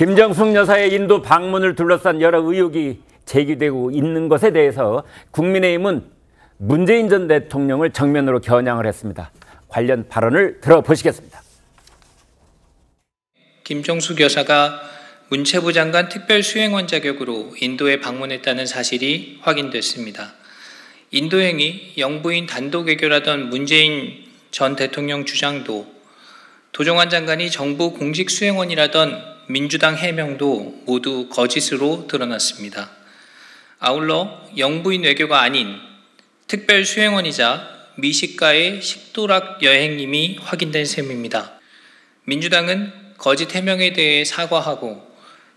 김정숙 여사의 인도 방문을 둘러싼 여러 의혹이 제기되고 있는 것에 대해서 국민의힘은 문재인 전 대통령을 정면으로 겨냥을 했습니다. 관련 발언을 들어보시겠습니다. 김정숙 여사가 문체부 장관 특별수행원 자격으로 인도에 방문했다는 사실이 확인됐습니다. 인도행이 영부인 단독 외교라던 문재인 전 대통령 주장도, 도종환 장관이 정부 공식 수행원이라던 민주당 해명도 모두 거짓으로 드러났습니다. 아울러 영부인 외교가 아닌 특별 수행원이자 미식가의 식도락 여행님이 확인된 셈입니다. 민주당은 거짓 해명에 대해 사과하고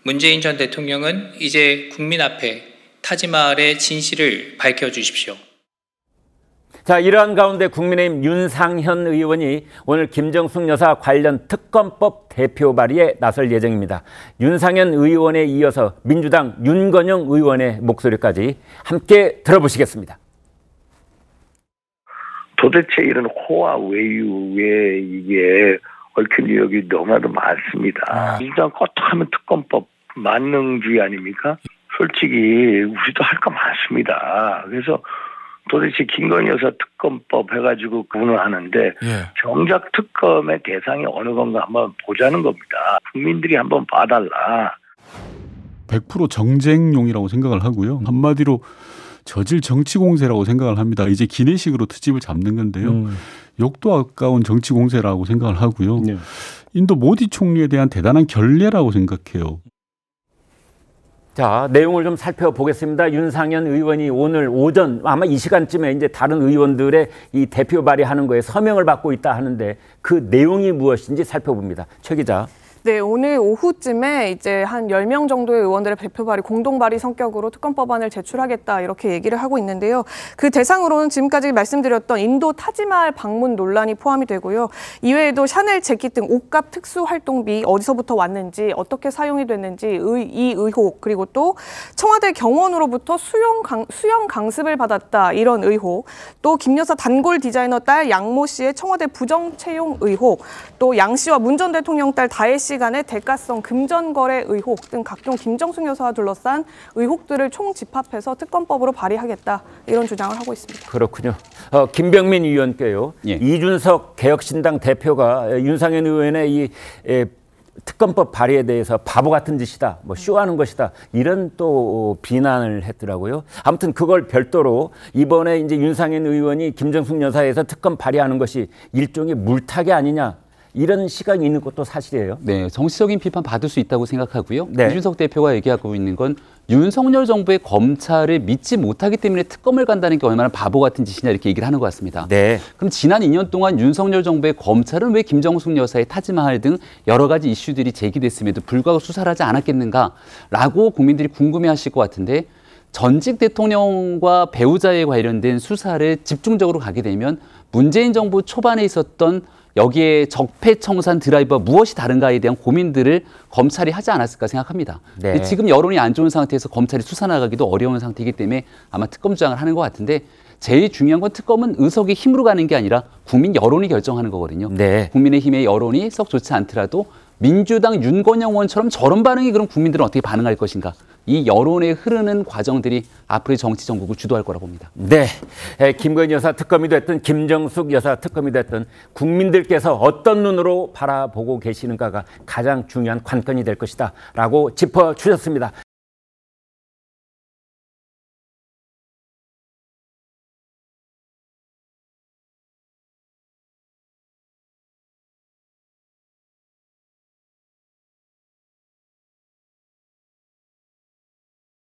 문재인 전 대통령은 이제 국민 앞에 타지마할의 진실을 밝혀주십시오. 자, 이러한 가운데 국민의힘 윤상현 의원이 오늘 김정숙 여사 관련 특검법 대표 발의에 나설 예정입니다. 윤상현 의원에 이어서 민주당 윤건영 의원의 목소리까지 함께 들어보시겠습니다. 도대체 이런 호화 외유에 이게 얽힌 의혹이 너무나도 많습니다. 민주당 껐하면 특검법 만능주의 아닙니까? 솔직히 우리도 할 거 많습니다. 그래서 도대체 김건희 여사 특검법 해가지고 그분을 하는데 정작 특검의 대상이 어느 건가 한번 보자는 겁니다. 국민들이 한번 봐달라. 100% 정쟁용이라고 생각을 하고요. 한마디로 저질 정치 공세라고 생각을 합니다. 이제 기내식으로 트집을 잡는 건데요. 욕도 아까운 정치 공세라고 생각을 하고요. 인도 모디 총리에 대한 대단한 결례라고 생각해요. 자, 내용을 좀 살펴보겠습니다. 윤상현 의원이 오늘 오전 아마 이 시간쯤에 이제 다른 의원들의 이 대표 발의하는 거에 서명을 받고 있다 하는데 그 내용이 무엇인지 살펴봅니다. 최 기자. 네, 오늘 오후쯤에 이제 한 10명 정도의 의원들의 대표 발의 공동 발의 성격으로 특검법안을 제출하겠다 이렇게 얘기를 하고 있는데요. 그 대상으로는 지금까지 말씀드렸던 인도 타지마할 방문 논란이 포함이 되고요. 이외에도 샤넬 재킷 등 옷값 특수 활동비 어디서부터 왔는지, 어떻게 사용이 됐는지 이 의혹, 그리고 또 청와대 경원으로부터 수영 강습을 받았다 이런 의혹, 또 김 여사 단골 디자이너 딸 양모 씨의 청와대 부정 채용 의혹, 또 양 씨와 문 전 대통령 딸 다혜 씨 간의 대가성 금전 거래 의혹 등 각종 김정숙 여사와 둘러싼 의혹들을 총집합해서 특검법으로 발의하겠다 이런 주장을 하고 있습니다. 그렇군요. 김병민 의원께요. 이준석 개혁신당 대표가 윤상현 의원의 이 특검법 발의에 대해서 바보 같은 짓이다, 뭐 쇼하는 것이다 이런 또 비난을 했더라고요. 아무튼 그걸 별도로 이번에 이제 윤상현 의원이 김정숙 여사에서 특검 발의하는 것이 일종의 물타기 아니냐. 이런 시각이 있는 것도 사실이에요. 네, 정치적인 비판 받을 수 있다고 생각하고요. 네. 이준석 대표가 얘기하고 있는 건 윤석열 정부의 검찰을 믿지 못하기 때문에 특검을 간다는 게 얼마나 바보 같은 짓이냐 이렇게 얘기를 하는 것 같습니다. 네. 그럼 지난 2년 동안 윤석열 정부의 검찰은 왜 김정숙 여사의 타지마할 등 여러 가지 이슈들이 제기됐음에도 불구하고 수사를 하지 않았겠는가라고 국민들이 궁금해하실 것 같은데 전직 대통령과 배우자에 관련된 수사를 집중적으로 가게 되면 문재인 정부 초반에 있었던 여기에 적폐청산 드라이브와 무엇이 다른가에 대한 고민들을 검찰이 하지 않았을까 생각합니다. 네. 근데 지금 여론이 안 좋은 상태에서 검찰이 수사 나가기도 어려운 상태이기 때문에 아마 특검 주장을 하는 것 같은데 제일 중요한 건 특검은 의석의 힘으로 가는 게 아니라 국민 여론이 결정하는 거거든요. 네. 국민의힘의 여론이 썩 좋지 않더라도 민주당 윤건영 의원처럼 저런 반응이 그럼 국민들은 어떻게 반응할 것인가. 이 여론에 흐르는 과정들이 앞으로의 정치 전국을 주도할 거라고 봅니다. 네, 김건희 여사 특검이 됐든 김정숙 여사 특검이 됐든 국민들께서 어떤 눈으로 바라보고 계시는가가 가장 중요한 관건이 될 것이다 라고 짚어주셨습니다.